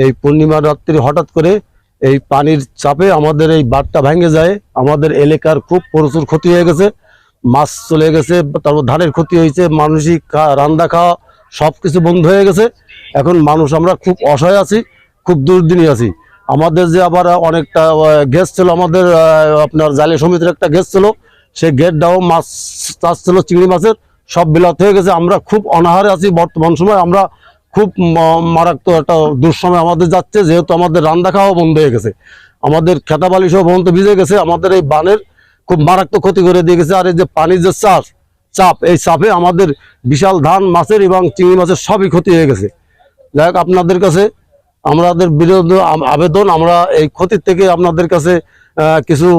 এই পূর্ণিমার রাত্রি হঠাৎ করে এই পানির চাপে আমাদের এই বাঁধটা ভেঙে যায়। আমাদের এলাকার খুব প্রচুর ক্ষতি হয়ে গেছে, মাছ চলে গেছে, তারপর ধানের ক্ষতি হয়েছে, মানুষই রান্না খাওয়া সবকিছু বন্ধ হয়ে গেছে। এখন মানুষ আমরা খুব অসহায় আছি, খুব দুর্দিনে আছি। আমাদের যে আবার অনেকটা গ্যাস ছিল, আমাদের আপনার জালে সমিতির একটা গ্যাস ছিল, সেই গেটটাও মাছ চাষ ছিল, চিংড়ি মাছের সব বিলাত হয়ে গেছে। আমরা খুব অনাহারে আছি বর্তমান সময়। আমরা খুব মারাত্মক একটা দুঃসময় আমাদের যাচ্ছে, যেহেতু আমাদের রান্না খাওয়া বন্ধ হয়ে গেছে, আমাদের খেতাবালি সব বন্ধ ভিজে গেছে। আমাদের এই বানের খুব মারাত্মক ক্ষতি করে দিয়ে গেছে। আর এই যে পানির যে চাপ, এই চাপে আমাদের বিশাল ধান, মাছের এবং চিংড়ি মাছের সবই ক্ষতি হয়ে গেছে। যাই হোক, আপনাদের কাছে আমাদের বিরোধী আবেদন, আমরা এই ক্ষতির থেকে আপনাদের কাছে কিছু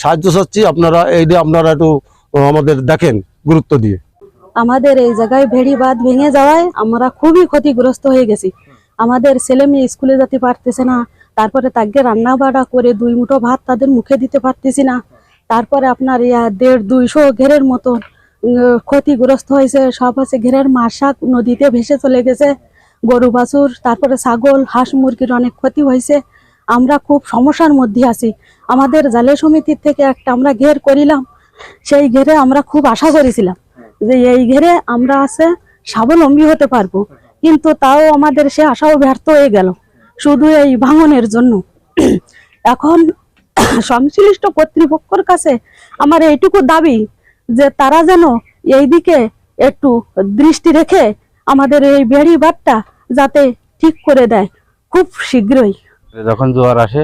সাহায্য চাচ্ছি। আপনারা এইটা আপনারা একটু আমাদের দেখেন গুরুত্ব দিয়ে। আমাদের এই জায়গায় ভেড়ি বাঁধ ভেঙে যাওয়ায় আমরা খুবই ক্ষতিগ্রস্ত হয়ে গেছি। আমাদের ছেলে মেয়ে স্কুলে যেতে পারতেছে না, তারপরে তাকে রান্না বাড়া করে 2 মুঠো ভাত তাদের মুখে দিতে পারতেছি না। তারপরে আপনার 150-200 ঘেরের মতো ক্ষতিগ্রস্ত হয়েছে। সব হচ্ছে ঘেরের মাছ শাক নদীতে ভেসে চলে গেছে, গরু বাছুর, তারপরে ছাগল, হাঁস মুরগির অনেক ক্ষতি হয়েছে। আমরা খুব সমস্যার মধ্যে আছি। আমাদের জালে সমিতির থেকে একটা আমরা ঘের করিলাম, সেই ঘেরে আমরা খুব আশা করেছিলাম যে এই ঘেরে আমরা স্বাবলম্বী হতে পারবো, কিন্তু তাও আমাদের সে আশাও ব্যর্থ হয়ে গেল শুধু এই ভাঙনের জন্য। এখন সংশ্লিষ্ট কর্তৃপক্ষের কাছে আমার এইটুকু দাবি যে তারা যেন এই দিকে একটু দৃষ্টি রেখে আমাদের এই বেড়ি বাঁধটা যাতে ঠিক করে দেয় খুব শীঘ্রই। যখন জোয়ার আসে,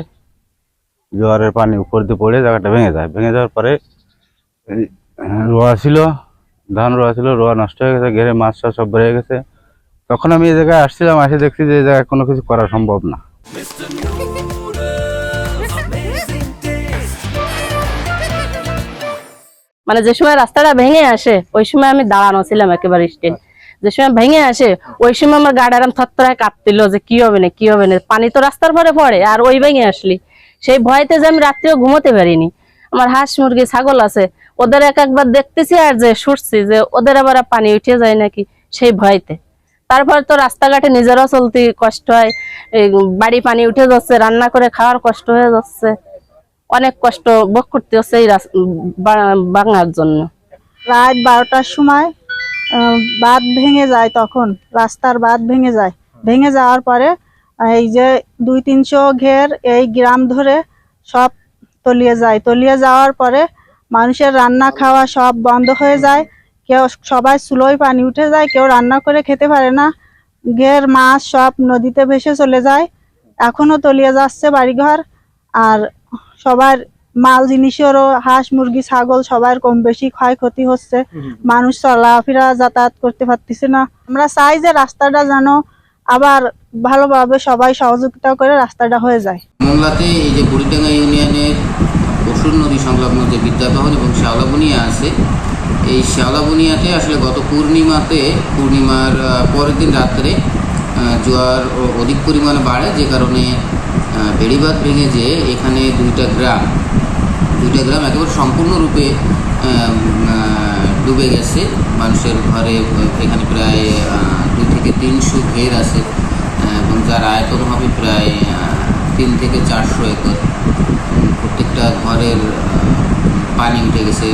জোয়ারের পানি উপর দিয়ে পড়ে জায়গাটা ভেঙে যায়। ভেঙে যাওয়ার পরে রোয়া ছিল, ধান রোয়া ছিল, রোয়া নষ্ট হয়ে গেছে, ঘেরে মাছ সব বেড়ে গেছে। তখন আমি এই জায়গায় আসছিলাম, আসে দেখছি যে এই জায়গায় কোনো কিছু করা সম্ভব না। মানে যে সময় রাস্তাটা ভেঙে আসে ওই সময় আমি দাঁড়ানো ছিলাম একেবারে স্টেন। যে সময় ভেঙে আসে ওই সময় আমার গাড়ি আরাম থরথরায় কাঁপছিল যে কি হবে না কি হবে না, পানি তো রাস্তার পরে পড়ে। আর ওই ভেঙে আসলি সেই ভয়তে যে আমি রাত্রেও ঘুমোতে পারিনি। আমার হাঁস মুরগি ছাগল আছে, ওদের একবার দেখতেছি আর যে শুটছি যে ওদের আবার পানি উঠে যায় নাকি, সেই ভয়তে। তারপর তো রাস্তাঘাটে নিজেরও চলতে কষ্ট হয়, বাড়ি পানি উঠে যাচ্ছে, রান্না করে খাওয়ার কষ্ট হয়ে যাচ্ছে, অনেক কষ্ট ভোগ করতে হচ্ছে এই বাংলার জন্য। রাত 12টার সময় বাঁধ ভেঙে যায়, তখন রাস্তার বাঁধ ভেঙে যায়। ভেঙে যাওয়ার পরে এই যে 200-300 ঘের এই গ্রাম ধরে সব তলিয়ে যায়। তলিয়ে যাওয়ার পরে মানুষের রান্না খাওয়া সব বন্ধ হয়ে যায়। সবাই চুলোয় পানি উঠে যায়, কেউ রান্না করে খেতে পারে না। ঘের মাছ সব নদীতে ভেসে চলে যায়। এখনো তলিয়ে যাচ্ছে বাড়িঘর, আর সবার মাল জিনিসেরও, হাঁস মুরগি ছাগল সবার কম বেশি ক্ষয়ক্ষতি হচ্ছে। মানুষ চলাফেরা যাতায়াত করতে পারতেছে না। আমরা চাই যে রাস্তাটা যেন আবার ভালোভাবে সবাই সহযোগিতা করে রাস্তাটা হয়ে যায়। মংলাতে এই যে বুড়িডাঙ্গা ইউনিয়নের পশুর নদী সংলগ্ন যে বিদ্যাভবন এবং শ্যাওলাবুনিয়া আছে, এই শ্যাওলাবুনিয়াতে আসলে গত পূর্ণিমার পরের দিন রাত্রে জোয়ার অধিক পরিমাণে বাড়ে, যে কারণে বেড়িবাঁধ ভেঙে যে এখানে দুইটা গ্রাম একেবারে সম্পূর্ণরূপে ডুবে গেছে। মানুষের ঘরে এখানে প্রায় 2 থেকে 300 ঘের আছে এবং যার আয়তন হবে প্রায় 3 থেকে 400 একর। প্রত্যেকটা ঘরের পানি উঠে গেছে।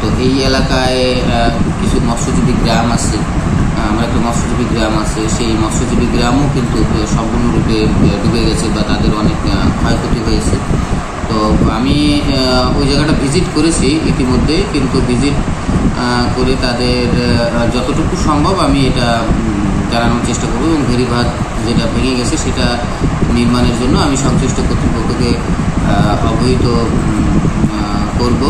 তো এই এলাকায় কিছু মৎস্যজীবী গ্রাম আছে, আমার একটা মৎস্যজীবী গ্রাম আছে, সেই মৎস্যজীবী গ্রামও কিন্তু সম্পূর্ণরূপে ডুবে গেছে বা তাদের অনেক ক্ষয়ক্ষতি হয়েছে। তো আমি ওই জায়গাটা ভিজিট করেছি ইতিমধ্যে, কিন্তু ভিজিট করে তাদের যতটুকু সম্ভব আমি এটা জানানোর চেষ্টা করব এবং ভেড়িবাঁধ যেটা ভেঙে গেছে সেটা নির্মাণের জন্য আমি সংশ্লিষ্ট কর্তৃপক্ষকে অবহিত করব।